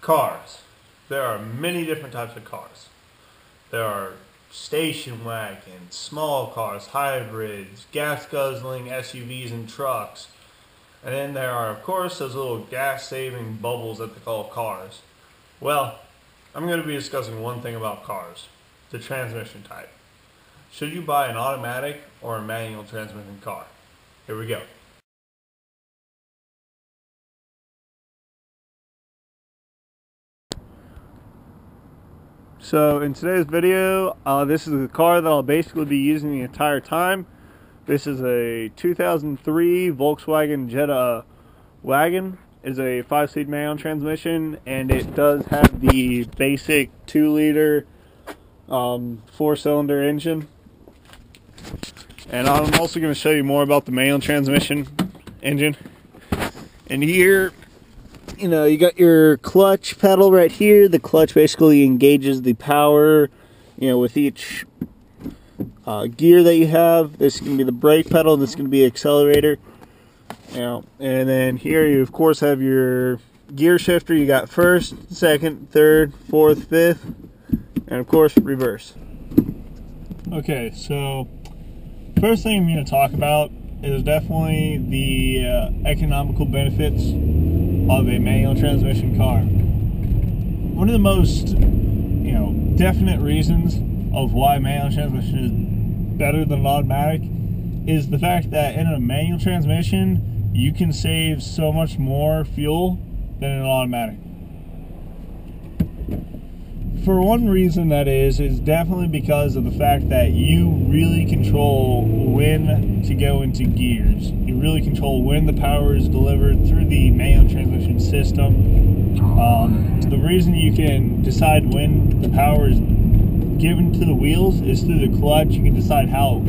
Cars. There are many different types of cars. There are station wagons, small cars, hybrids, gas-guzzling SUVs and trucks. And then there are, of course, those little gas-saving bubbles that they call cars. Well, I'm going to be discussing one thing about cars, the transmission type. Should you buy an automatic or a manual transmission car? Here we go. So in today's video, this is the car that I'll basically be using the entire time. This is a 2003 Volkswagen Jetta wagon. It's a 5-speed manual transmission, and it does have the basic 2-liter 4-cylinder engine. And I'm also going to show you more about the manual transmission engine. And here, you know, you got your clutch pedal right here. The clutch basically engages the power, you know, with each gear that you have. This is going to be the brake pedal, and this is going to be the accelerator. You know, and then here you of course have your gear shifter. You got first, second, third, fourth, fifth, and of course reverse. Okay, so first thing I'm going to talk about is definitely the economical benefits of a manual transmission car. One of the most, you know, definite reasons of why manual transmission is better than an automatic is the fact that in a manual transmission you can save so much more fuel than in an automatic. For one reason, that is definitely because of the fact that you really control when to go into gears. You really control when the power is delivered through the manual transmission system. The reason you can decide when the power is given to the wheels is through the clutch. You can decide how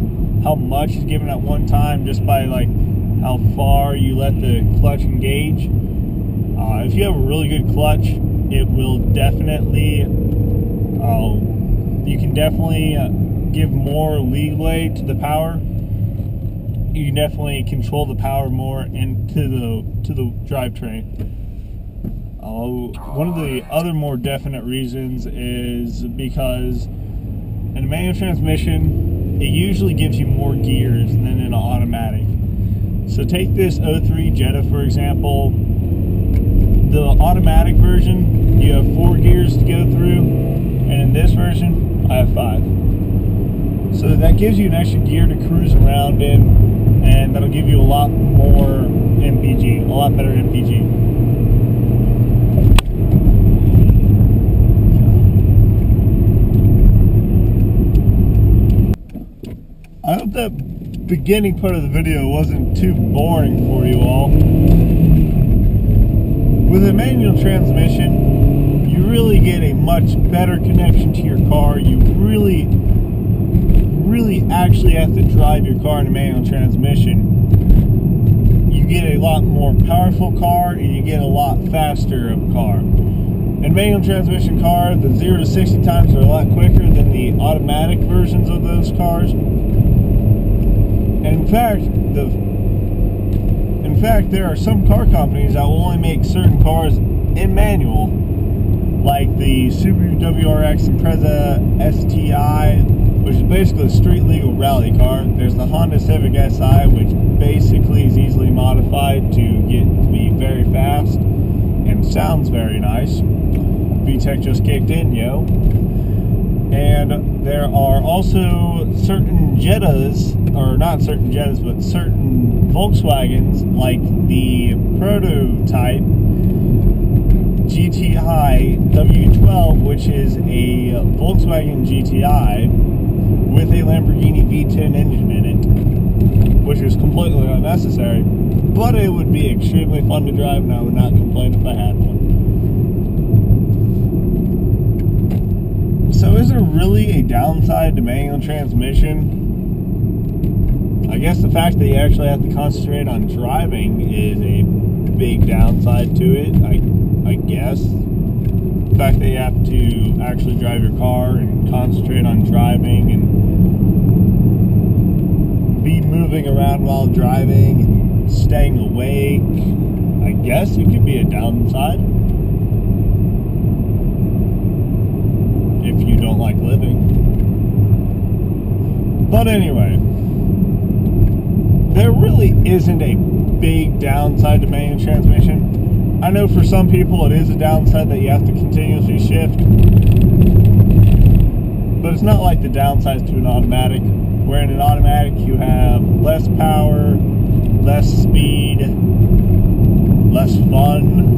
much is given at one time just by like how far you let the clutch engage. If you have a really good clutch, it will definitely you can definitely give more leeway to the power. You can definitely control the power more into the drivetrain. One of the other more definite reasons is because in a manual transmission, it usually gives you more gears than in an automatic. So take this 03 Jetta for example. The automatic version, you have 4 gears to go through, and in this version, I have 5. So that gives you an extra gear to cruise around in, and that'll give you a lot more MPG, a lot better MPG. I hope that beginning part of the video wasn't too boring for you all. With a manual transmission, you really get a much better connection to your car. You really actually have to drive your car in a manual transmission. You get a lot more powerful car, and you get a lot faster of car. In a manual transmission car, the 0 to 60 times are a lot quicker than the automatic versions of those cars. And in fact, there are some car companies that will only make certain cars in manual, like the Subaru WRX Impreza STI, which is basically a street legal rally car. There's the Honda Civic Si, which basically is easily modified to get to be very fast and sounds very nice. VTEC just kicked in, yo. And there are also certain Jettas, or not certain Jettas, but certain Volkswagens, like the prototype GTI W12, which is a Volkswagen GTI with a Lamborghini V10 engine in it, which is completely unnecessary, but it would be extremely fun to drive, and I would not complain if I had one. So is there really a downside to manual transmission? I guess the fact that you actually have to concentrate on driving is a big downside to it, I guess. The fact that you have to actually drive your car and concentrate on driving and be moving around while driving and staying awake, I guess it could be a downside. But anyway, there really isn't a big downside to manual transmission. I know for some people it is a downside that you have to continuously shift, but it's not like the downsides to an automatic, where in an automatic you have less power, less speed, less fun.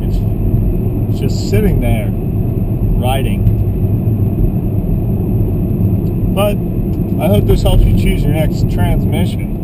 It's just sitting there, riding. But I hope this helps you choose your next transmission.